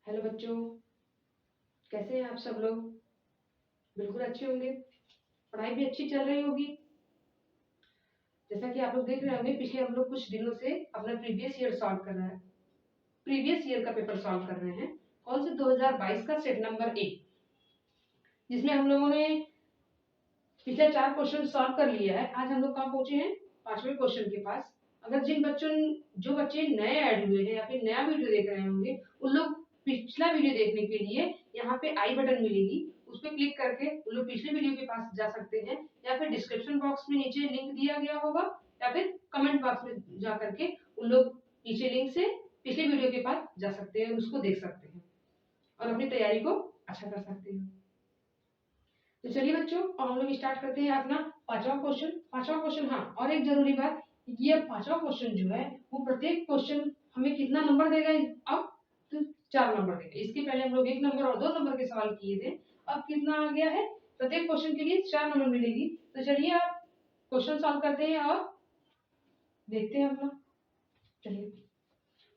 Hello बच्चों, कैसे हैं आप सब लोग। बिल्कुल अच्छे होंगे। पढ़ाई भी अच्छी चल रही होगी। जैसा कि आप लोग देख रहे होंगे, पिछले हम लोग कुछ दिनों से अपना प्रीवियस ईयर सॉल्व कर रहा है। प्रीवियस ईयर का पेपर सॉल्व कर रहे हैं। कौन से 2022 का सेट नंबर 1, जिसमें हम लोगों ने पिछले 4 क्वेश्चन सॉल्व कर लिया है। आज हम लोग कहाँ पहुंचे हैं, 5वें क्वेश्चन के पास। अगर जो बच्चे नए ऐड हुए हैं या फिर नया वीडियो देख रहे होंगे, उन लोग पिछला वीडियो देखने के लिए यहाँ पे आई बटन मिलेगी, उस पर क्लिक करके उन लोग पिछले वीडियो के पास जा सकते हैं, या फिर डिस्क्रिप्शन बॉक्स में नीचे लिंक दिया गया होगा, या फिर कमेंट बॉक्स में जा करके उन लोग नीचे लिंक से पिछले वीडियो के पास जा सकते हैं, उसको देख सकते हैं और अपनी तैयारी को अच्छा कर सकते हैं। तो चलिए बच्चों, अब हम लोग स्टार्ट करते हैं अपना 5वां क्वेश्चन। हाँ, और एक जरूरी बात, ये 5वां क्वेश्चन जो है वो प्रत्येक क्वेश्चन हमें कितना नंबर देगा। अब तो 4 नंबर देगा। इसके पहले हम लोग 1 नंबर और 2 नंबर के सवाल किए थे। अब कितना आ गया है, प्रत्येक क्वेश्चन के लिए 4 नंबर मिलेगी। तो चलिए आप क्वेश्चन सॉल्व करते हैं और देखते हैं अपना। चलिए,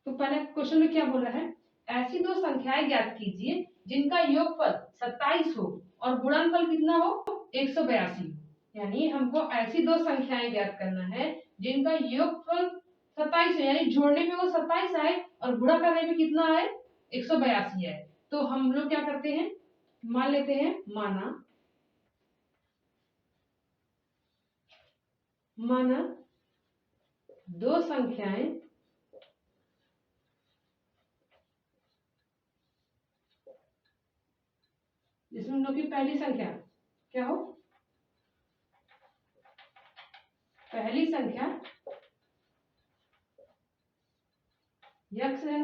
तो पहले क्वेश्चन में क्या बोला है, ऐसी 2 संख्याएं ज्ञात कीजिए जिनका योगफल 27 हो और गुणनफल कितना हो, 182। यानी हमको ऐसी 2 संख्याएं ज्ञात करना है जिनका योगफल 27 है, यानी जोड़ने में वो 27 आए और गुणा करने में कितना आए, 182 है। तो हम लोग क्या करते हैं, मान लेते हैं, माना 2 संख्याएं जिसमें हम लोग की पहली संख्या क्या हो, पहली संख्या यक्स है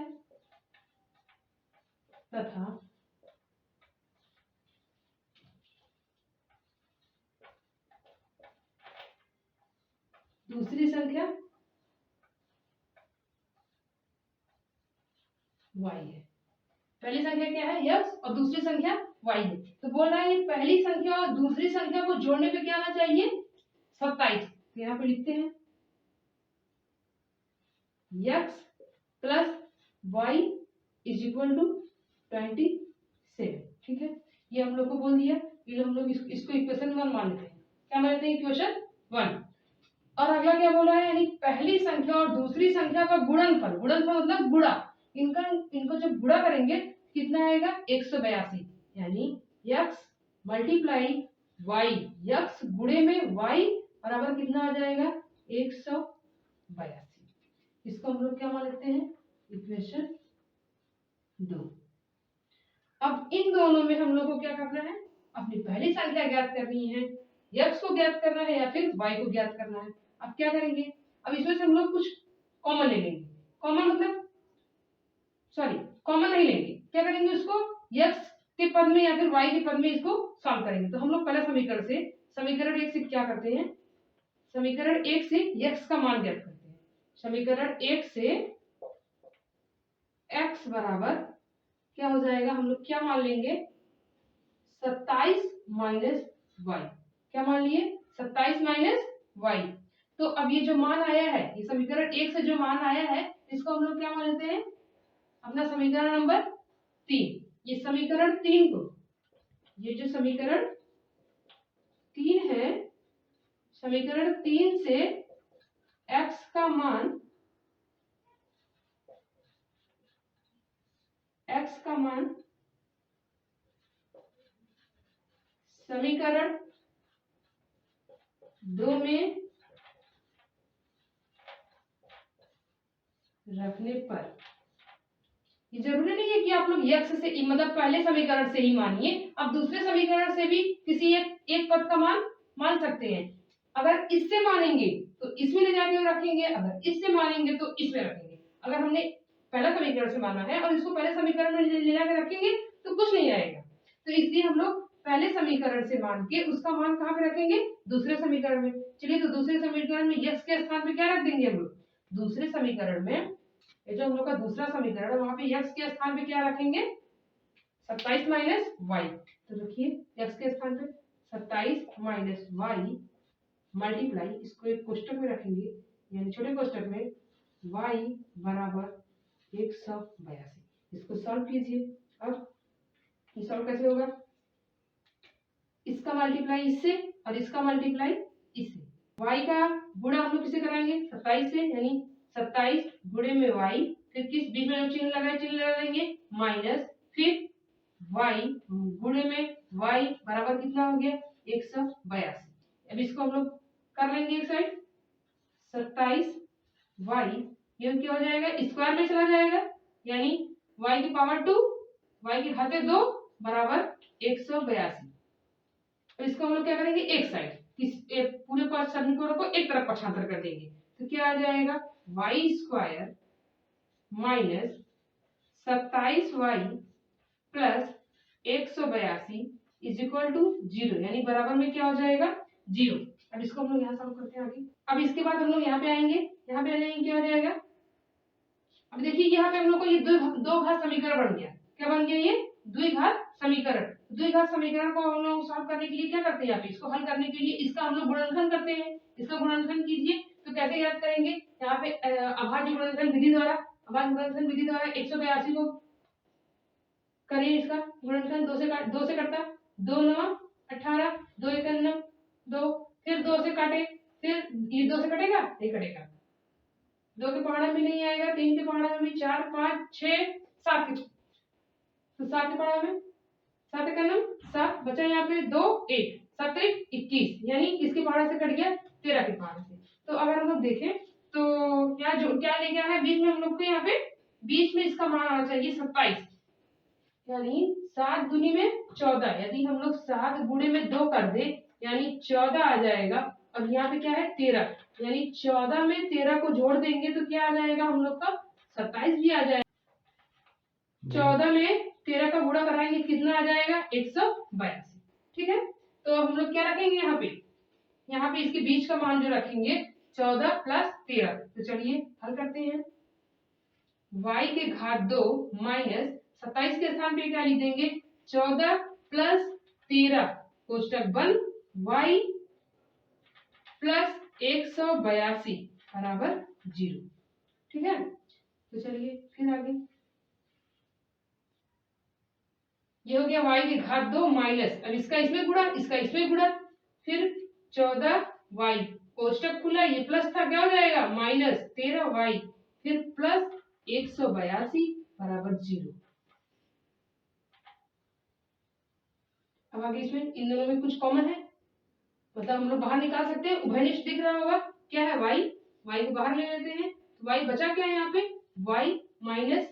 तथा दूसरी संख्या y है। पहली संख्या क्या है, यक्स, और दूसरी संख्या y है। तो बोल रहा है पहली संख्या और दूसरी संख्या को जोड़ने पे क्या आना चाहिए, 27। तो यहाँ पे लिखते हैं x plus y is equal to 27। ठीक है, ये हम लोग को बोल दिया। ये हम लोग इसको इक्वेशन 1 मान लेते हैं। क्या मान लेते हैं, इक्वेशन 1। और अगला क्या बोला है, यानी पहली संख्या और दूसरी संख्या का गुणनफल, गुणनफल मतलब गुणा, इनको जब गुणा करेंगे कितना आएगा, 182। यानी x मल्टीप्लाई y, x गुणे में y बराबर कितना आ जाएगा, 182। इसको हम लोग क्या मान लेते हैं, इक्वेशन 2। अब इन दोनों में हम लोग को क्या करना है, अपनी पहली संख्या ज्ञात करनी है, x को ज्ञात करना है या फिर y को ज्ञात करना है। अब क्या करेंगे, अब इसमें से हम लोग कुछ कॉमन ले लेंगे। कॉमन मतलब कॉमन नहीं लेंगे, क्या करेंगे, उसको x के पद में या फिर y के पद में इसको सॉल्व करेंगे। तो हम लोग पहले समीकरण 1 से क्या करते हैं, समीकरण 1 से x का मान ज्ञात करते हैं। समीकरण 1 से x बराबर क्या हो जाएगा, हम लोग क्या मान लेंगे, 27 माइनस वाई। क्या मान लिए, 27 माइनस वाई। तो अब ये जो मान आया है, ये समीकरण 1 से जो मान आया है, इसको हम लोग क्या मान लेते हैं, अपना समीकरण नंबर 3। ये समीकरण 3 को, ये जो समीकरण 3 है, समीकरण 3 से x का मान, समीकरण 2 में रखने पर, ये जरूरी नहीं है कि आप लोग x से मतलब पहले समीकरण से ही मानिए, आप दूसरे समीकरण से भी किसी एक पद का मान मान सकते हैं। अगर इससे मानेंगे तो इसमें ले जाके रखेंगे, अगर इससे मानेंगे तो इसमें रखेंगे। अगर हमने पहला समीकरण से माना है और इसको पहले समीकरण में ले जाके रखेंगे तो कुछ नहीं आएगा। तो इसलिए हम लोग पहले समीकरण से मान के उसका मान कहाँ पे रखेंगे, दूसरे समीकरण में। चलिए, तो दूसरे समीकरण में x के स्थान पे क्या रख देंगे हम लोग, दूसरे समीकरण में, ये जो हम लोग का दूसरा समीकरण है, वहां पे x के स्थान पे क्या रखेंगे, 27 माइनस वाई। तो रखिए x के स्थान पे 27 माइनस वाई मल्टीप्लाई, इसको एक कोष्टक में रखेंगे, यानी छोटे कोष्टक में y बराबर 182। इसको सॉल्व कीजिए। अब ये सॉल्व कैसे होगा, इसका मल्टीप्लाई इससे और इसका मल्टीप्लाई इससे, y का गुणा हम लोग किसे कराएंगे 27 से, यानी 27 गुणे में y, फिर किस बीच में चिन्ह लगाए, चिन्ह लगा देंगे माइनस, फिर y गुणे में y बराबर कितना हो गया 182। अब इसको हम लोग कर लेंगे एक साइड, 27y ये क्या हो जाएगा, स्क्वायर में चला जाएगा, यानी y की पावर 2 y की घात 2 बराबर 182। तो इसको हम लोग क्या करेंगे, एक साइड इस पूरे समीकरण को एक तरफ पक्षांतर कर देंगे, तो क्या आ जाएगा y square minus 27y plus 182 is equal to 0, यानी बराबर में क्या हो जाएगा 0। अब इसको हम लोग यहाँ सॉल्व करते हैं आगे। अब इसके बाद हम लोग यहाँ पे आएंगे, यहाँ पे आ जाएंगे, क्या हो जाएगा, अब देखिए यहाँ पे हम लोग को ये दो घात समीकरण बन गया, क्या बन गया, ये द्विघात समीकरण। द्विघात समीकरण को हम लोग सॉल्व करने के लिए क्या करते हैं, यहाँ पे इसको हल करने के लिए इसका हम लोग गुणनखंड करते हैं। इसका गुणनखंड कीजिए, तो कैसे याद करेंगे, यहाँ पे अभाज्य गुणनखंड विधि द्वारा, अभाज्य गुणनखंड विधि द्वारा 182 को करिए, इसका गुणनखंड 2 से कटता, 2 9 18, 2 1 9 2, फिर 2 से काटे, फिर ये 2 से कटेगा नहीं कटेगा, 2 के पहाड़ा में नहीं आएगा, 3 के पहाड़ा में भी, 4 5 6 7 के, तो 7 के पहाड़ा में 7 का नाम 7 बचा, यहाँ पे 2 1 7 1 21, यानी किसके पहाड़ा से कट गया 13 के पहाड़ा से। तो अगर हम लोग देखें तो क्या लेके आना है बीच में, हम लोग को यहाँ पे बीच में इसका मान आना चाहिए 27, यानी 7 दूनी में 14, यदि हम लोग 7 गुणे में 2 कर दे यानी 14 आ जाएगा। अब यहाँ पे क्या है 13, यानी 14 में 13 को जोड़ देंगे तो क्या आ जाएगा हम लोग का 27 भी आ जाएगा। 14 में 13 का गुणा कराएंगे कितना आ जाएगा 182। ठीक है, तो हम लोग क्या रखेंगे यहाँ पे इसके बीच का मान जो रखेंगे 14 प्लस 13। तो चलिए हल करते हैं, y के घात 2 माइनस 27 के स्थान पे क्या लिख देंगे 14 प्लस 13 कोष्टक बंद, y प्लस 182 बराबर 0। ठीक है, तो चलिए फिर आगे, ये हो गया y के घात 2 माइनस, अब इसका इसमें गुणा, इसका इसमें गुणा, फिर 14y कोष्टक खुला, ये प्लस था, क्या हो जाएगा माइनस 13y, फिर प्लस 182 बराबर 0। अब आगे इसमें इन दोनों में कुछ कॉमन है, मतलब हम लोग बाहर निकाल सकते हैं, उभयनिष्ठ दिख रहा होगा, क्या है y को बाहर ले लेते हैं, तो y बचा क्या है यहाँ पे y माइनस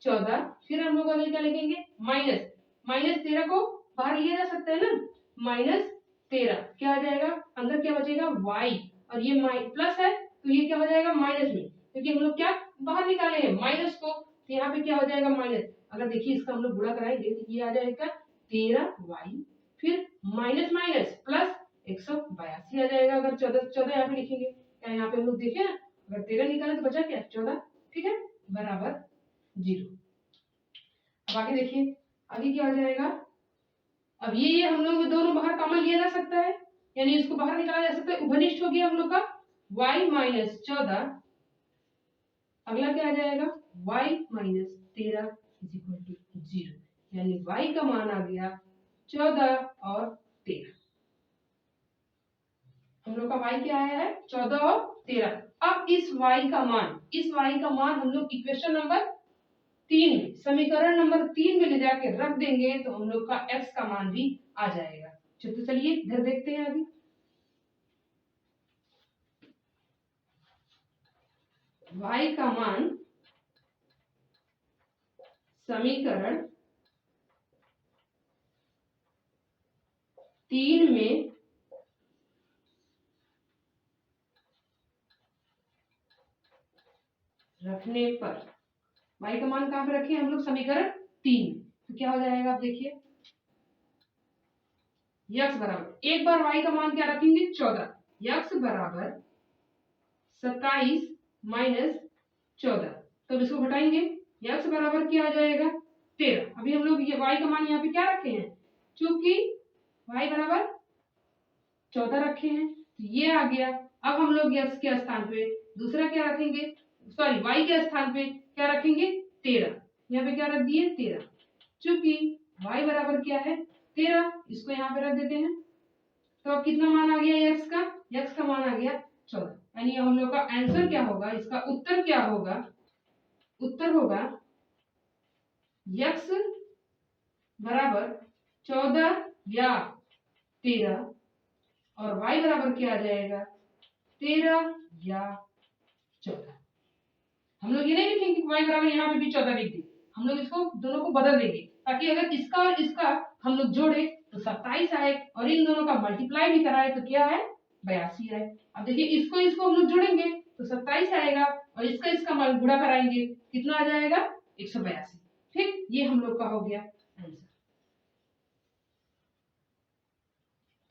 14, फिर हम लोग आगे क्या लिखेंगे माइनस 13 को बाहर लिया जा सकता है ना, माइनस 13 क्या आ जाएगा, अंदर क्या बचेगा y, और ये प्लस है तो ये क्या हो जाएगा माइनस में, क्योंकि हम लोग क्या बाहर निकाले हैं माइनस को, तो यहाँ पे क्या हो जाएगा माइनस। अगर देखिए इसका हम लोग गुणा कराएंगे तो ये आ जाएगा 13y, फिर माइनस माइनस प्लस 182 आ जाएगा। अगर 14 यहाँ पे लिखेंगे, क्या यहाँ पे हम लोग देखें ना, अगर 13 निकाले तो बचा क्या 14, ठीक है, बराबर 0। अब आगे देखिए, आगे क्या हो जाएगा, अब ये हम लोग दोनों बाहर कॉमन लिया जा सकता है, यानी इसको बाहर निकाला जा सकता है, उभयनिष्ठ हो गया हम लोग का y माइनस 14, अगला क्या आ जाएगा y minus 13 is equal to 0, यानी y का मान आ गया 14 और 13। हम लोग का y क्या आया है 14 और 13। अब इस y का मान हम लोग इक्वेशन नंबर 3 में, समीकरण नंबर 3 में ले जाके रख देंगे तो हम लोग का x का मान भी आ जाएगा। तो चलिए इधर देखते हैं अभी, y का मान समीकरण 3 में रखने पर, y का मान कहां पे रखे हम लोग समीकरण 3, तो क्या हो जाएगा आप देखिए, x बराबर, एक बार y का मान क्या रखेंगे 14, x बराबर 27 माइनस 14, तब इसको घटाएंगे, x बराबर क्या आ जाएगा 13। अभी हम लोग ये y का मान यहाँ पे क्या रखे हैं, चूंकि y बराबर 14 रखे हैं तो ये आ गया। अब हम लोग x के स्थान पे दूसरा क्या रखेंगे, सॉरी y के स्थान पे क्या रखेंगे 13, यहाँ पे क्या रख दिए 13। चूंकि y बराबर क्या है 13, इसको यहाँ पे रख देते हैं। तो अब कितना मान आ गया x का? x का मान आ गया 14। यानी हम लोग का आंसर क्या होगा, इसका उत्तर क्या होगा? उत्तर होगा x बराबर 14 या 13 और y बराबर क्या आ जाएगा 13 या 14। हम लोग ये नहीं लिखेंगे कि y बराबर यहाँ पे भी 14 लिख दें, हम लोग इसको दोनों को बदल देंगे ताकि अगर इसका और इसका हम लोग जोड़े तो 27 आए और इन दोनों का मल्टीप्लाई भी कराए तो क्या है 82 आए। अब देखिए इसको हम लोग जोड़ेंगे तो 27 आएगा और इसका गुणा कराएंगे कितना आ जाएगा 182। ठीक, ये हम लोग का हो गया आंसर।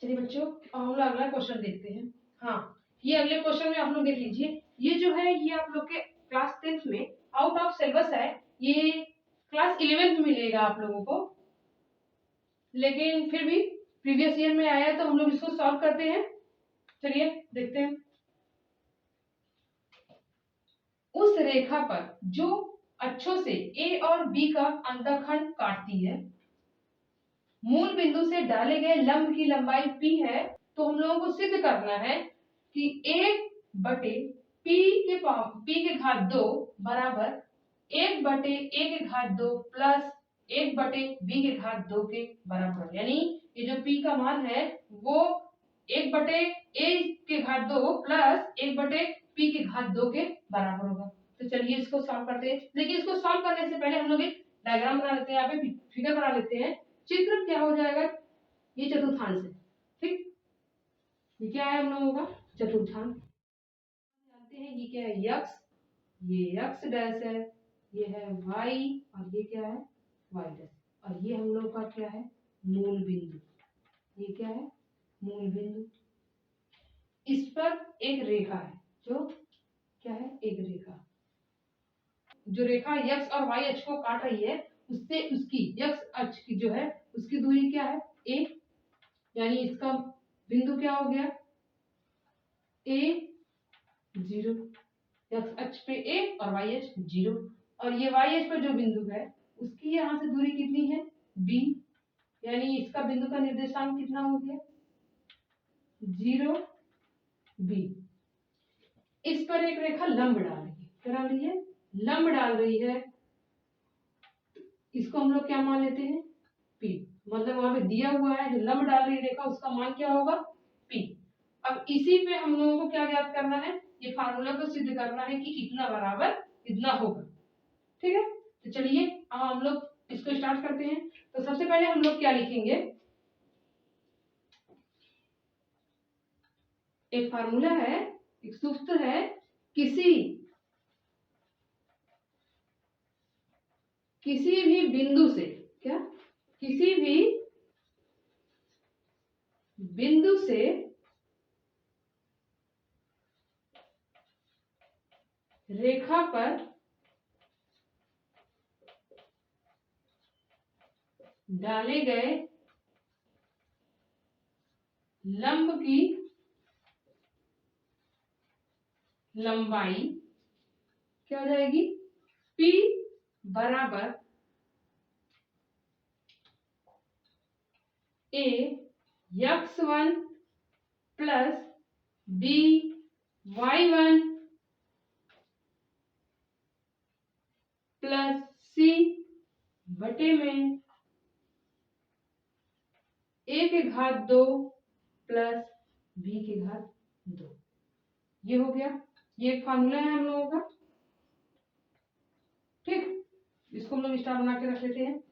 चलिए बच्चों, अब हम लोग अगला क्वेश्चन देखते हैं। हाँ, ये अगले क्वेश्चन में आप लोग देख लीजिए, ये जो है ये आप लोग के क्लास 10th में आउट ऑफ सिलेबस है, ये क्लास 11th में मिलेगा आप लोगों को, लेकिन फिर भी प्रीवियस ईयर में आया है तो हम लोग इसको सॉल्व करते हैं। चलिए देखते हैं। उस रेखा पर जो अक्षों से A और B का अंतःखंड काटती है, मूल बिंदु से डाले गए लंब की लंबाई P है, तो हम लोगों को सिद्ध करना है कि 1/P के घात 2 बराबर 1/A के घात 2 प्लस 1/B के घात 2 के बराबर। यानी ये जो P का मान है वो 1/A के घात 2 प्लस 1/P के घात 2 के बराबर होगा। तो चलिए इसको सॉल्व करते हैं, लेकिन इसको सॉल्व करने से पहले हम लोग एक डायग्राम बना लेते हैं, यहाँ पे फिगर बना लेते हैं। चित्र क्या हो जाएगा, ये चतुर्थांश है। ठीक, ये क्या है हम लोगों का चतुर्थांश। जानते हैं ये क्या है x, ये x डैश है, ये है y और ये क्या है y डैश, और ये हम लोग का क्या है मूल बिंदु। ये क्या है मूल बिंदु। इस पर एक रेखा है, जो क्या है एक रेखा, जो रेखा x और y अक्ष को काट रही है उससे उसकी x अक्ष की जो है उसकी दूरी क्या है a, यानी इसका बिंदु क्या हो गया a0, x अक्ष पे a और y अक्ष 0, और ये y अक्ष पर जो बिंदु है उसकी यहाँ से दूरी कितनी है b, यानी इसका बिंदु का निर्देशांक कितना हो गया 0b। इस पर एक रेखा लंब डाल रही है, क्या डाल रही है लंब डाल रही है, इसको हम लोग क्या मान लेते हैं p, मतलब वहां पे दिया हुआ है जो लंब डाल रही रेखा उसका मान क्या होगा p। अब इसी पे हम लोगों को क्या ज्ञात करना है, ये फार्मूला को सिद्ध करना है कि इतना बराबर इतना होगा। ठीक है, तो चलिए अब हम लोग इसको स्टार्ट करते हैं। तो सबसे पहले हम लोग क्या लिखेंगे, एक फार्मूला है, एक सूत्र है, किसी भी बिंदु से क्या किसी भी बिंदु से रेखा पर डाले गए लंब की लंबाई क्या हो जाएगी P बराबर A x1 plus B y1 plus C बटे में A के घात 2 प्लस B के घात 2। ये हो गया, ये एक फार्मूला है हम लोगों का। ठीक, इसको हम लोग स्टार बना के रख लेते हैं,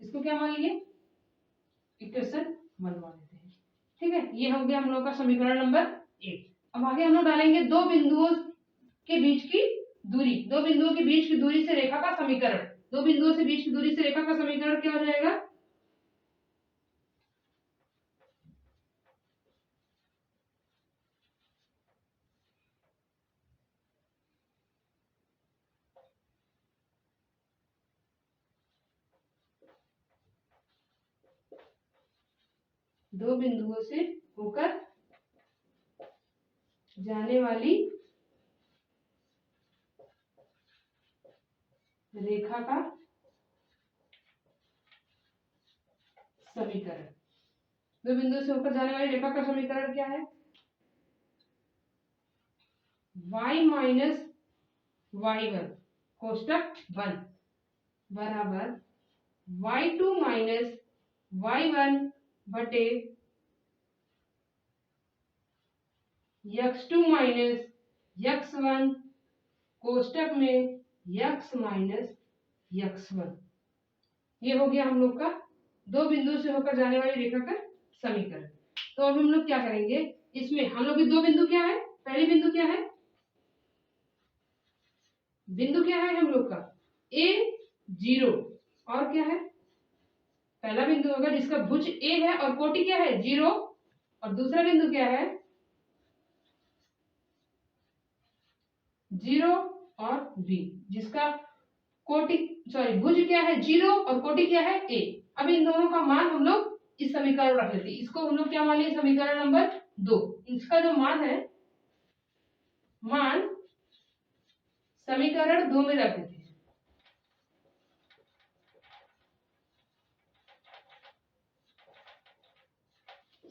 इसको क्या मान लिए इक्वेशन 1 मान लेते हैं। ठीक है, ये हो गया हम लोग का समीकरण नंबर 1। अब आगे हम लोग डालेंगे दो बिंदुओं के बीच की दूरी, दो बिंदुओं के बीच की दूरी से रेखा का समीकरण, दो बिंदुओं से बीच की दूरी से रेखा का समीकरण क्या हो जाएगा दो बिंदुओं से होकर जाने वाली रेखा का समीकरण। दो बिंदु से होकर जाने वाली रेखा का समीकरण क्या है? y माइनस y1 कोष्टक 1 बराबर y2 माइनस y1 बटे x2 माइनस x1 कोष्टक में x माइनस x1। ये हो गया हम लोग का दो बिंदु से होकर जाने वाली रेखा का समीकरण। तो अब हम लोग क्या करेंगे, इसमें हम लोग की दो बिंदु क्या है? पहली बिंदु क्या है? बिंदु क्या है हम लोग का? a 0 और क्या है? पहला बिंदु होगा जिसका भुज a है और कोटि क्या है? 0। और दूसरा बिंदु क्या है? 0 और b जिसका कोटि भुज क्या है? 0 और कोटि क्या है? a। अब इन दोनों का मान हम लोग इस समीकरण में रख लेते हैं। इसको हम लोग क्या मान लेंगे? समीकरण नंबर 2। इसका जो मान है, मान समीकरण 2 में रख देते हैं।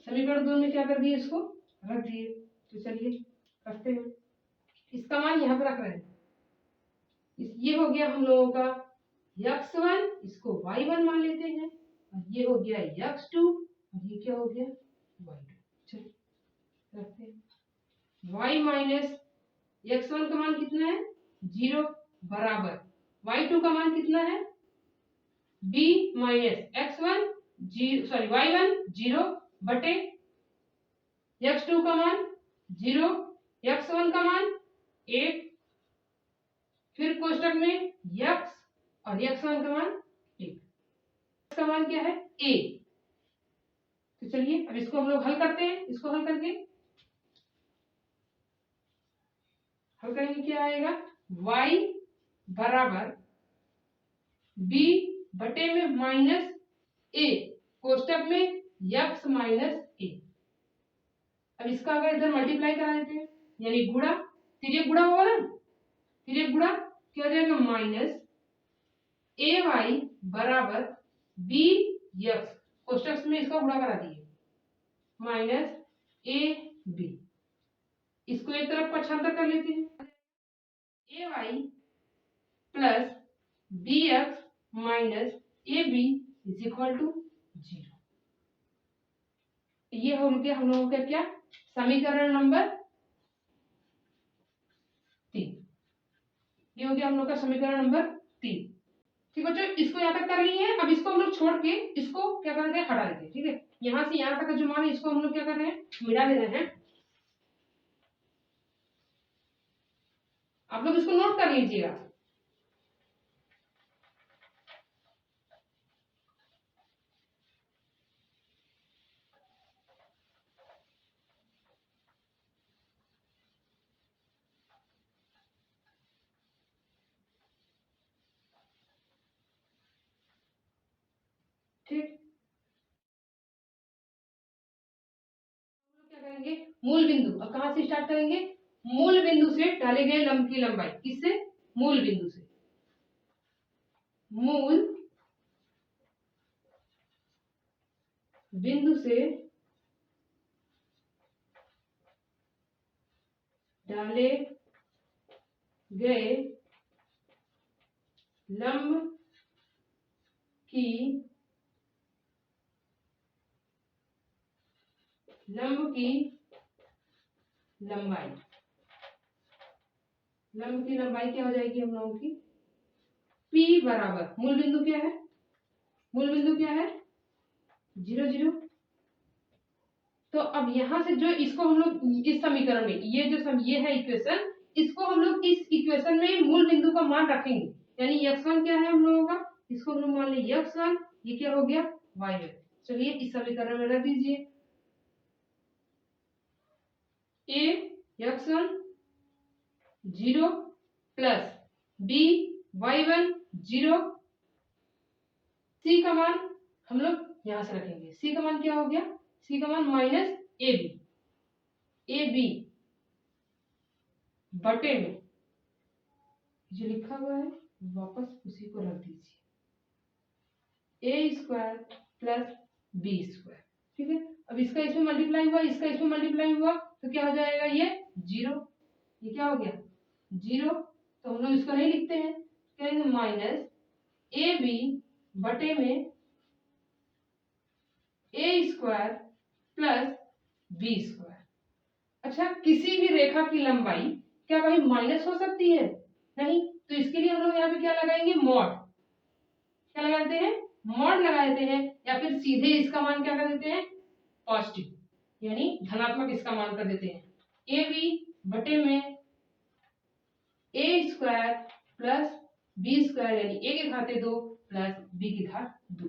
समीकरण 2 में क्या कर दिए? इसको रख दिए। तो चलिए रखते हैं। इसका मान यहाँ पर रख रहे हैं। ये हो गया हम लोगों का x1, इसको y1 मान लेते हैं, और ये हो गया x2 और ये क्या हो गया? y2। चलिए रखते हैं। y माइनस x1 का मान कितना है? 0 बराबर y2 का मान कितना है? b माइनस x1 y1 0 बटे x2 का मान 0, x1 का मान 1, फिर कोष्टक में x और x1 का मान 1। इसका मान क्या है? a। तो चलिए अब इसको हम लोग हल करते हैं। इसको हल करके हल करेंगे, क्या आएगा? y बराबर b बटे में माइनस a कोष्टक में x माइनस a। अब इसका अगर इधर मल्टीप्लाई करा देते हैं, यानी गुणा, तिर्यक गुणा होगा ना, तिर्यक गुणा क्या हो जाएगा? माइनस ay बराबर b x कोष्टक में इसका गुणा करा दिए माइनस a b। इसको एक तरफ पक्षांतर कर लेते हैं। ay plus b x minus a b is equal to 0। ये हो गया हम लोगों का क्या? समीकरण नंबर 3। ये हो गया हम लोग का समीकरण नंबर 3। ठीक बच्चों, इसको यहाँ तक कर लिए हैं। अब इसको हम लोग छोड़ के इसको क्या कर रहे हैं? हटा देते हैं। ठीक है, यहाँ से यहाँ तक का जो मान है इसको हम लोग क्या कर रहे हैं? मिला दे रहे हैं। आप लोग इसको नोट कर लीजिएगा। ठीक, क्या करेंगे? मूल बिंदु। अब कहां से स्टार्ट करेंगे? मूल बिंदु से डाले गए लंब की लंबाई। किससे? मूल बिंदु से। मूल बिंदु से डाले गए लंब की लंबाई। लंब की लंबाई क्या हो जाएगी हम लोगों की? P बराबर मूल बिंदु क्या है? मूल बिंदु क्या है? 0 0। तो अब यहां से जो इसको हम लोग इस समीकरण में ये है इक्वेशन, इसको हम लोग इस इक्वेशन में मूल बिंदु का मान रखेंगे। यानी x1 क्या है हम लोगों का? इसको हम लोग मान लिया x1, ये क्या हो गया? y1। चलिए इस समीकरण में रख दीजिए। a x1 0 plus b y1 0। c का मान हम लोग यहां से रखेंगे। c का मान क्या हो गया? c का मान माइनस ए बी बटे में जो लिखा हुआ है वापस उसी को रख दीजिए। a square plus b square. ठीक है, अब इसका इसमें मल्टीप्लाई हुआ, इसका इसमें मल्टीप्लाई हुआ, तो क्या हो जाएगा ये 0। ये क्या हो गया 0। तो हम लोग इसको नहीं लिखते हैं, कहेंगे माइनस ए बी बटे में ए स्क्वायर प्लस बी स्क्वायर। अच्छा, किसी भी रेखा की लंबाई क्या भाई माइनस हो सकती है? नहीं, तो इसके लिए हम लोग यहाँ पे क्या लगाएंगे मॉड। क्या लगाते हैं? मॉड लगा देते हैं, या फिर सीधे इसका मान क्या कर देते हैं पॉजिटिव, यानी धनात्मक इसका मान कर देते हैं। ए बी बटे में ए स्क्वायर प्लस बी स्क्वायर, यानी ए के घाते 2 प्लस बी की घात 2।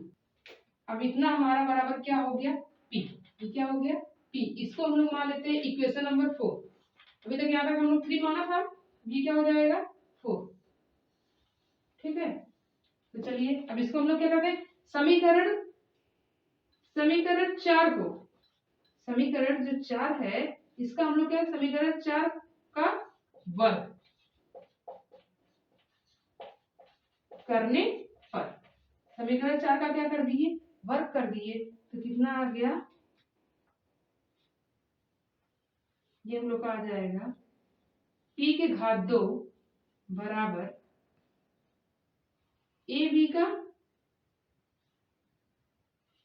अब इतना हमारा बराबर क्या हो गया पी। ये क्या हो गया पी। इसको हम लोग मान लेते हैं इक्वेशन नंबर 4। अभी तक यहाँ तक हम लोग 3 माना था, ये क्या हो जाएगा 4। ठीक है, तो चलिए अब इसको हम लोग क्या करते हैं समीकरण 4 को, समीकरण जो 4 है इसका हम लोग क्या समीकरण 4 का वर्ग करने पर, समीकरण 4 का क्या कर दिए वर्ग कर दिए, तो कितना आ गया ये हम लोग का आ जाएगा p के घात 2 बराबर ए बी का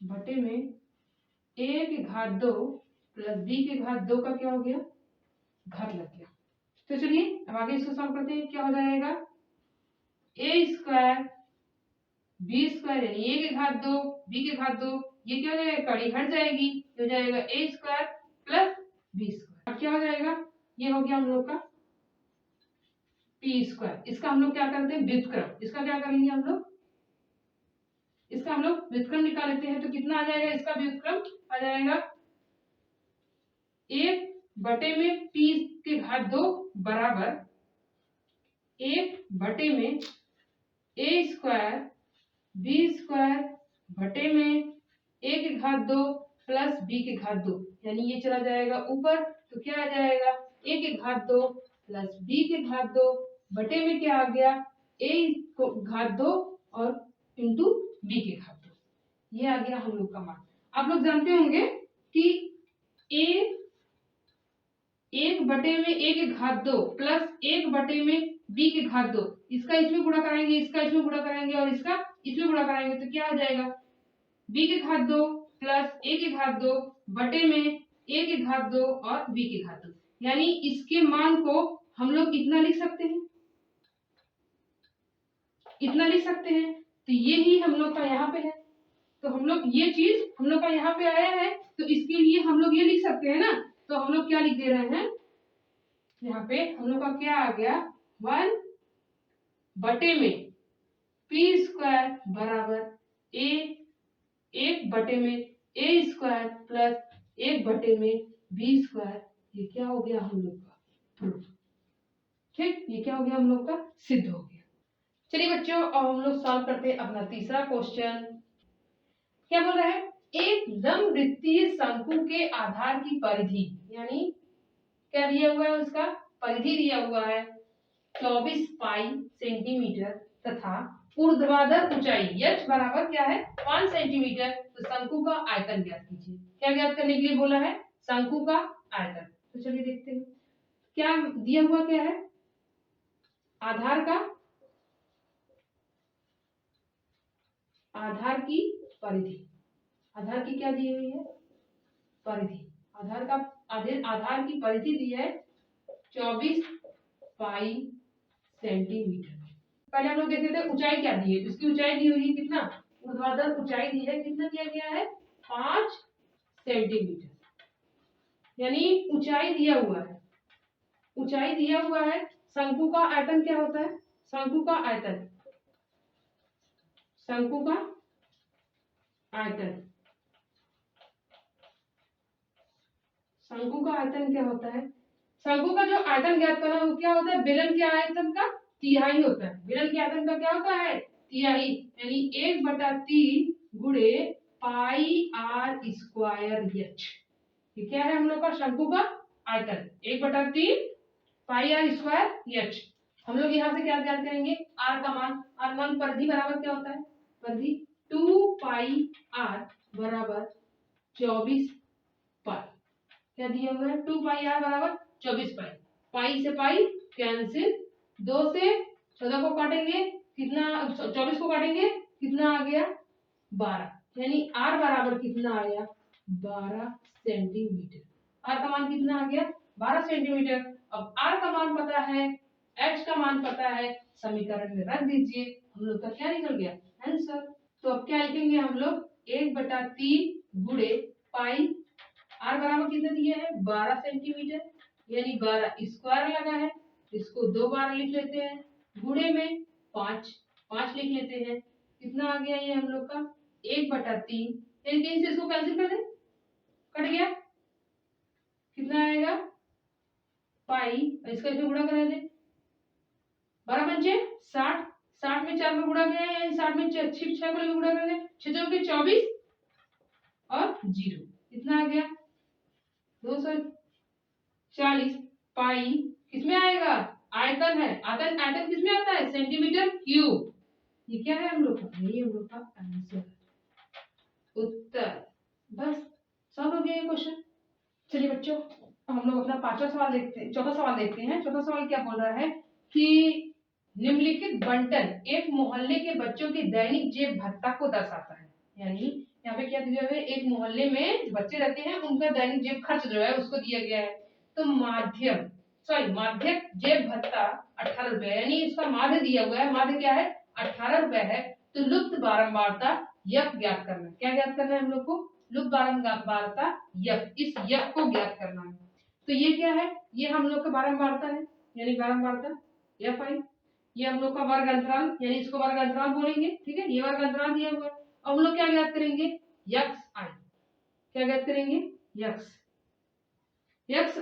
बटे में ए के घात 2 प्लस बी के घात 2 का क्या हो गया घात लग गया। तो चलिए अब आगे इसको सॉल्व करते हैं। क्या हो जाएगा ए स्क्वायर बी स्क्वायर, यानी ए के घात 2 बी के घात 2, ये क्या हो जाएगा कड़ी हट जाएगी, हो जाएगा ए स्क्वायर प्लस बी स्क्वायर। अब क्या हो जाएगा ये हो गया हम लोग का पी स्क्वायर। इसका हम लोग क्या करते हैं व्युत्क्रम, इसका क्या करेंगे हम लोग इसका हम लोग व्युत्क्रम निकाल लेते हैं। तो कितना आ जाएगा इसका व्युत्क्रम आ जाएगा 1 बटे में p के घात 2 बराबर 1 बटे में ए स्क्वायर बी स्क्वायर बटे में ए के घात 2 प्लस बी के घात 2, यानी ये चला जाएगा ऊपर, तो क्या आ जाएगा ए के घात 2 प्लस बी के घात 2 बटे में क्या आ गया ए घात 2 और इंटू बी के घात 2। ये आ गया हम लोग का मान। आप लोग जानते होंगे कि ए 1 बटे में ए के घात 2 प्लस 1 बटे में बी के घात 2, इसका इसमें गुणा कराएंगे, इसका इसमें गुणा कराएंगे और इसका इसमें गुणा कराएंगे, तो क्या आ जाएगा बी के घात 2 प्लस ए के घात 2 बटे में ए के घात 2 और बी के घात 2, यानी इसके मान को हम लोग इतना लिख सकते हैं, इतना लिख सकते हैं। तो ये ही हम लोग का यहाँ पे है, तो हम लोग ये चीज हम लोग का यहाँ पे आया है, तो इसके लिए हम लोग ये लिख सकते हैं ना। तो हम लोग क्या लिख दे रहे हैं यहाँ पे हम लोग का क्या आ गया 1 बटे में पी स्क्वायर बराबर ए 1 बटे में ए स्क्वायर प्लस 1 बटे में बी स्क्वायर। ये क्या हो गया हम लोग का प्रूफ। ठीक, ये क्या हो गया हम लोग का सिद्ध हो गया। चलिए बच्चों अब हम लोग सॉल्व करते हैं अपना तीसरा क्वेश्चन। क्या बोल रहा है एक लंबवृत्तीय शंकु के आधार की परिधि, यानी क्या दिया हुआ है उसका परिधि दिया हुआ है 24 पाई सेंटीमीटर तथा ऊर्ध्वाधर ऊंचाई h बराबर क्या है 5 सेंटीमीटर। तो शंकु का आयतन ज्ञात कीजिए। क्या ज्ञात करने के लिए बोला है शंकु का आयतन। तो चलिए देखते हैं क्या दिया हुआ क्या है आधार की परिधि। आधार की क्या दी हुई है परिधि। आधार की परिधि दी है 24 पाई सेंटीमीटर। पहले हम लोग देखते थे ऊंचाई क्या दी है, इसकी ऊंचाई दी हुई है कितना ऊर्ध्वाधर ऊंचाई दी है कितना दिया गया है 5 सेंटीमीटर, यानी ऊंचाई दिया हुआ है, ऊंचाई दिया हुआ है। शंकु का आयतन क्या होता है शंकु का आयतन शंकु का क्या होता है शंकु का जो आयतन ज्ञात करना है वो क्या होता है बेलन के आयतन का तिहाई होता है। बेलन के आयतन का क्या होता है तिहाई, यानी 1/3 गुणे पाई आर स्क्वायर एच। ये क्या है हम लोग का शंकु का आयतन 1/3 पाई आर स्क्वायर एच। हम लोग यहाँ से क्या ज्ञात करेंगे आर का मान। आर मान परिधि बराबर क्या होता है परिधि 2 पाई आर बराबर 24 पाई। क्या दिया हुआ है? 2 पाई r बराबर 24 पाई। पाई से पाई कैंसिल, 2 से 14 को काटेंगे कितना, 24 को काटेंगे कितना आ गया 12, यानी r बराबर कितना आया 12 सेंटीमीटर। r का मान कितना आ गया 12 सेंटीमीटर। अब r का मान पता है, h का मान पता है, समीकरण में रख दीजिए, हम लोग का क्या निकल गया आंसर। तो अब क्या लिखेंगे हम लोग 1/3 गुणे पाई, r बराबर कितना दिया है 12 सेंटीमीटर, यानी 12 स्क्वायर लगा है, इसको 2 बार लिख लेते हैं, गुणे में 5 लिख लेते हैं, कितना आ गया ये हम लोग का 1/3, यानी 3 से इसको कैंसिल कर दें, कट गया, कितना आएगा पाई, इसका इसमें गुणा करा दे, 12 पंचे 60, 60 में 4 को गुणा किया है, यानी 60 में 6 को गुणा कर दे, 6 चौके 24 और 0, कितना आ गया 240 पाई, किसमें आएगा आयतन है, आयतन आयतन किसमें आता है सेंटीमीटर क्यूब। ये क्या है हम लोग का, यही हम लोग का आंसर, उत्तर। बस सॉल्व हो गया ये क्वेश्चन। चलिए बच्चों, हम लोग अपना पांचवा सवाल देखते हैं, चौथा सवाल देखते हैं। चौथा सवाल क्या बोल रहा है कि निम्नलिखित बंटन एक मोहल्ले के बच्चों के दैनिक जेब भत्ता को दर्शाता है। यानी यहाँ पे क्या दिया हुआ है, एक मोहल्ले में जो बच्चे रहते हैं उनका दैनिक जेब खर्च जो है उसको दिया गया है। तो माध्यक जेब भत्ता 18 रुपए, यानी इसका माध्य दिया हुआ है, माध्य क्या है 18 रुपए है। तो लुप्त बारंबारता यफ ज्ञात करना है। क्या ज्ञात करना है हम लोग को, लुप्त बारंबारता यफ, इस यफ को ज्ञात करना है। तो ये क्या है, ये हम लोग का बारंबारता है, यानी बारंबारता एफ आई, ये हम लोग का वर्ग अंतराल, यानी इसको वर्ग अंतराल बोलेंगे, ठीक है, ये वर्ग अंतराल दिया हुआ है। अब हम लोग क्या ज्ञात करेंगे यक्स आई, क्या ज्ञात करेंगे यक्स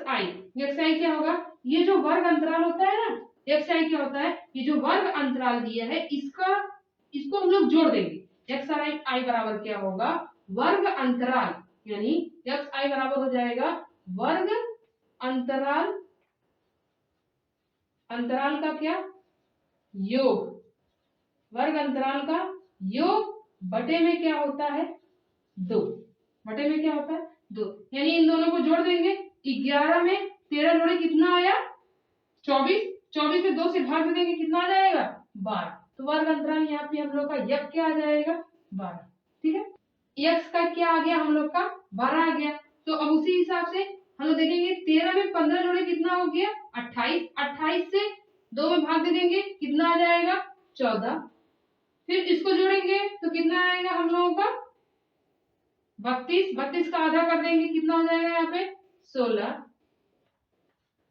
आई क्या होगा, ये जो वर्ग अंतराल होता है ना, यक्स आई क्या होता है, ये जो वर्ग अंतराल दिया है इसको हम लोग जोड़ देंगे। यक्स आई बराबर क्या होगा वर्ग अंतराल, यानी यक्स आई बराबर हो जाएगा वर्ग अंतराल, अंतराल का क्या योग, वर्ग अंतराल का योग बटे में क्या होता है 2, बटे में क्या होता है 2, यानी इन दोनों को जोड़ देंगे, 11 में 13 जोड़े कितना आया 24, 24 में 2 से भाग दे देंगे कितना आ जाएगा 12। तो वर्ग अंतराल यहाँ पे हम लोग का यक्स क्या आ जाएगा 12, ठीक है, यक्स का क्या आ गया हम लोग का 12 आ गया। तो अब उसी हिसाब से हम लोग देखेंगे 13 में 15 जोड़े कितना हो गया 28, 28 से 2 में भाग दे देंगे कितना आ जाएगा 14, फिर इसको जोड़ेंगे तो कितना आएगा हम लोगों का 32, 32 का आधा कर देंगे कितना हो जाएगा यहाँ पे 16,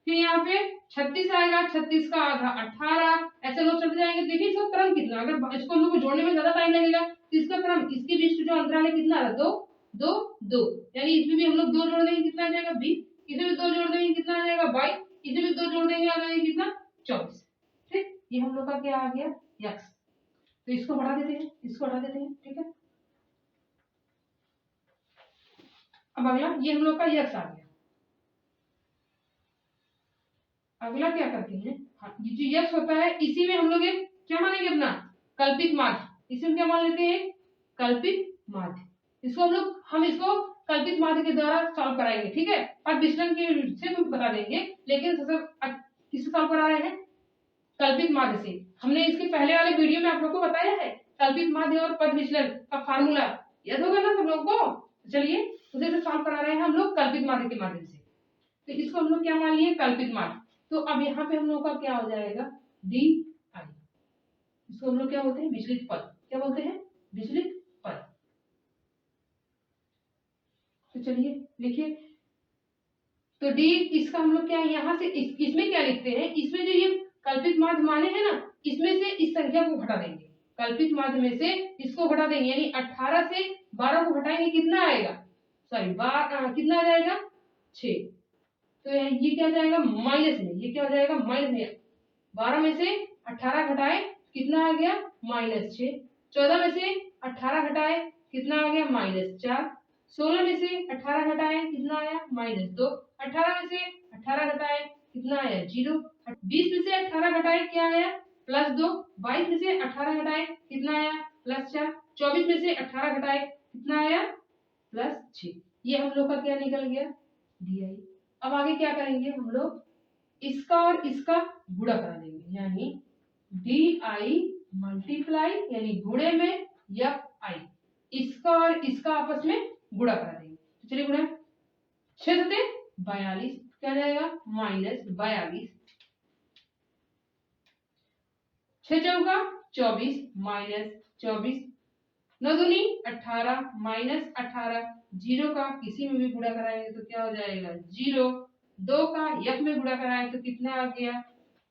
फिर यहाँ पे 36 आएगा, 36 का आधा 18, ऐसे लोग चलते जाएंगे। देखिए इसका क्रम कितना, अगर इसको हम लोग को जोड़ने में ज्यादा टाइम लगेगा तो इसका क्रम, इसके बीच जो अंतराल है कितना है 2 2 2, यानी इसमें भी हम लोग 2 जोड़ देंगे कितना आ जाएगा 20, इसे भी 2 जोड़ देंगे कितना आ जाएगा 22, इसे भी 2 जोड़ देंगे आ जाएगा कितना 24, ठीक, ये हम लोग का क्या आ गया यक्स। तो इसको बढ़ा देते हैं, इसको हटा देते हैं, ठीक है। अब अगला ये हम लोग का यक्स आ गया, अगला क्या करते हैं, हाँ, ये जो यक्स होता है इसी में हम लोग एक क्या मानेंगे अपना कल्पित माध्य, इसे हम क्या मान लेते हैं कल्पित माध्य, इसको हम इसको कल्पित माध्य के द्वारा सॉल्व कराएंगे, ठीक है, और विचलन के से भी बता देंगे, लेकिन किससे सॉल्व करा रहे हैं कल्पित माध्य से। हमने इसके पहले वाले वीडियो में आप लोग को बताया है कल्पित माध्य और पद विचलन का फार्मूला, याद होगा ना सब लोग को। चलिए उसे से सॉल्व करा रहे हैं हम लोग कल्पित माध्य के माध्यम से। तो इसको हम लोग क्या मान लिए कल्पित माध्य। तो अब यहाँ पे हम लोग का क्या हो जाएगा डी आई, इसको हम लोग क्या बोलते हैं विचलित पद, क्या बोलते हैं विचलित पद। तो चलिए लिखिए, तो डी इसका हम लोग क्या यहाँ से इसमें क्या लिखते हैं, इसमें जो ये कल्पित माध्य माने हैं ना, इसमें से इस संख्या को घटा देंगे, कल्पित माध्य में से इसको घटा देंगे, यानी 18 से 12 को घटाएंगे कितना आएगा, सॉरी कितना आ जाएगा 6, तो ये क्या जाएगा माइनस में, ये क्या हो जाएगा माइनस में, 12 में से 18 घटाए कितना आ गया -6, 14 में से 18 घटाए कितना आ गया -4, 16 में से 18 घटाए कितना आया -2, 18 में से 18 घटाए कितना आया 0, 20 में से 18 घटाए क्या आया +2, 22 में से 18 घटाए कितना आया +4, 24 में से 18 घटाए कितना आया प्लस 6, ये हम लोग का क्या निकल गया, डी आई। अब आगे क्या करेंगे हम लोग, इसका और इसका गुणा करा देंगे, यानी डी आई मल्टीप्लाई यानी गुणे में एफ आई, इसका और इसका आपस में गुणा करा देंगे। तो चलिए गुणा, 6 सते 42, क्या जाएगा -42, 6 चौका 24 -24, 9 दूनी 18 -18, 0 का किसी में भी गुणा कराएंगे तो क्या हो जाएगा 0, 2 का f में गुणा कराए तो कितना आ गया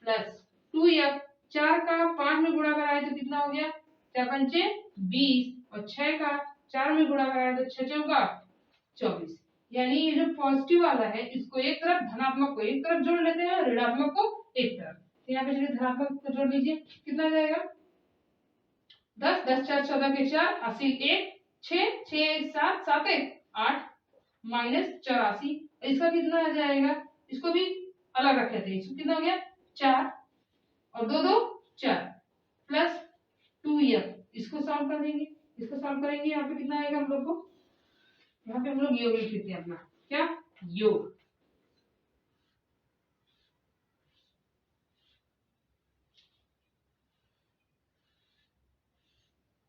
+2f, 4 का 5 में गुणा कराए तो कितना हो गया 4 पंचे 20, और 6 का 4 में गुणा कराए तो 6 चौका 24। यानी ये जो पॉजिटिव वाला है इसको एक तरफ, धनात्मक को एक तरफ जोड़ लेते हैं और ऋणात्मक को एक तरफ। तो यहाँ पे चलिए धनात्मक को जोड़ लीजिए, कितना जाएगा 10, 10 4 14 के 4, 80 1, 6 6 7 7 1 8 -84, इसका कितना आ जाएगा, इसको भी अलग रखे थे, इसको कितना हो गया 4 और 2 2 4 प्लस 2f, इसको सॉल्व कर देंगे, इसको सॉल्व करेंगे, यहाँ पे कितना आएगा हम लोग को, यहाँ पे हम लोग योग लिख देते हैं अपना, क्या योग,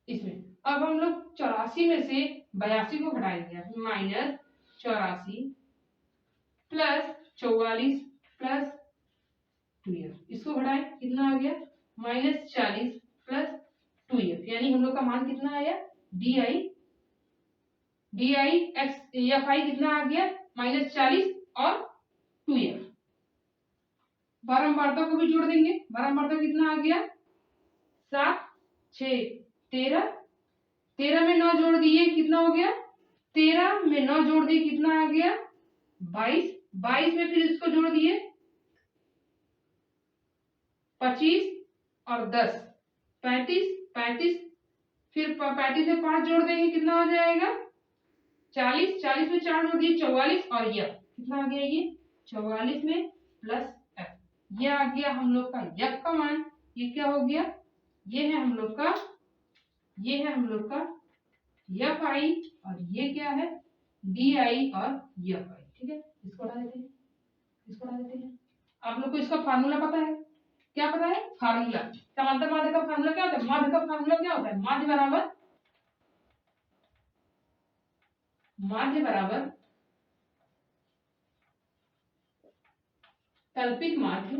इसमें अब हम लोग 84 में से 82 को घटाएंगे, -84 प्लस 44 प्लस 2f, इसको घटाएं कितना आ गया -40 प्लस 2f, यानी हम लोग का मान कितना आया D I x F I कितना आ गया -40 और 2f। बारंबारता को भी जोड़ देंगे, बारंबारता कितना आ गया 7 6 13, 13 में 9 जोड़ दिए कितना हो गया, 13 में 9 जोड़ दिए कितना आ गया 22, 22 में फिर इसको जोड़ दिए 25 और 10 35, 35 फिर 35 में 5 जोड़ देंगे कितना हो जाएगा 40, 40 में 4 जोड़ दिए 44, और यह कितना आ गया ये 44 में प्लस f, ये आ गया हम लोग का f का मान, ये क्या हो गया, ये है हम लोग का, ये है हम लोग का एफ आई, और ये क्या है डी आई और एफ आई। ठीक है, इसको हटा देते हैं, इसको हटा देते हैं। आप लोग को इसका फार्मूला पता है, क्या पता है फार्मूला, समांतर माध्य का फार्मूला क्या होता है, माध्य का फार्मूला क्या होता है, माध्य बराबर कल्पित माध्य,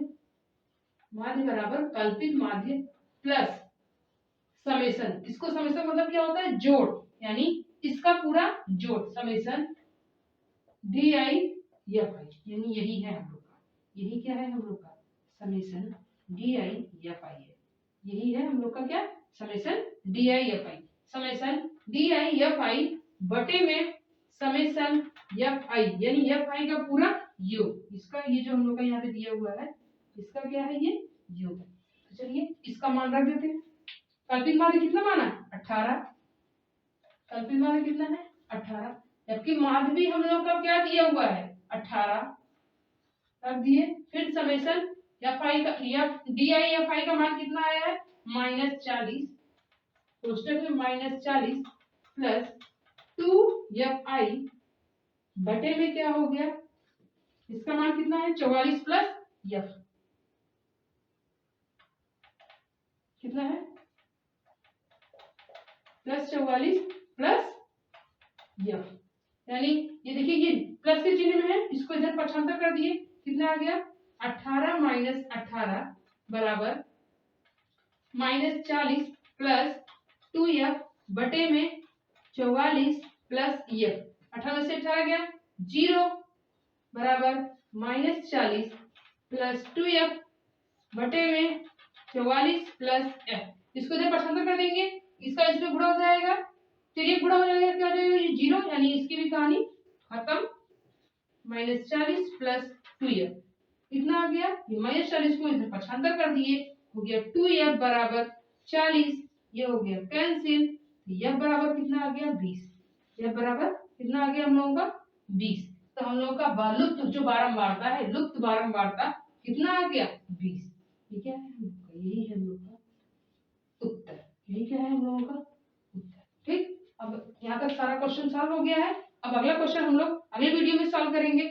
माध्य बराबर कल्पित माध्य प्लस समेशन, इसको समेशन मतलब क्या होता है जोड़, यानी इसका पूरा जोड़, summation D I F I, यानी यही है हम लोग का, यही क्या है हम लोग का summation D I F I है, यही है हम लोग का क्या summation D I F I, summation D I F I बटे में समेशन एफ आई, यानी एफ आई का पूरा योग, इसका ये जो हम लोग का यहाँ पे दिया हुआ है इसका क्या है ये योग। तो चलिए इसका मान रख देते हैं, कल्पित माध्य कितना माना 18, कल्पित माध्य कितना है 18, जबकि माध्य भी हम लोग का क्या दिया हुआ है 18 रख दिए, फिर समेशन एफ आई का डी आई एफ आई का मान कितना आया है -40, कोष्टक में -40 प्लस 2 fi बटे में क्या हो गया, इसका मान कितना है 44 प्लस f, कितना है +44 प्लस f, यानी ये देखिए ये प्लस के चिन्ह में है, इसको इधर पक्षांतर कर दिए, कितना आ गया 18 - 18 बराबर -40 प्लस 2f बटे में 44 प्लस f, 18 से 18 गया 0 बराबर -40 प्लस 2f बटे में 44 प्लस f, इसको इधर पक्षांतर कर देंगे, इसका इसमें गुणा हो जाएगा, चलिए गुणा हो जाएगा, क्या हो जाएगा ये 0, यानी इसकी भी कहानी खत्म, -40 प्लस 2f कितना आ गया, ये -40 को इधर पक्षांतर कर दिए, हो गया 2f बराबर 40, ये हो गया कैंसिल, f बराबर कितना आ गया 20, f बराबर कितना आ गया हम लोगों का 20, तो हम लोगों का लुप्त जो बारंबारता है, लुप्त बारंबारता कितना आ गया 20, ये क्या है हम लोग का, यही है हम लोग का उत्तर, यही क्या है हम लोगों का उत्तर। ठीक, अब यहाँ तक सारा क्वेश्चन सॉल्व हो गया है। अब अगला क्वेश्चन हम लोग अगले वीडियो में सॉल्व करेंगे।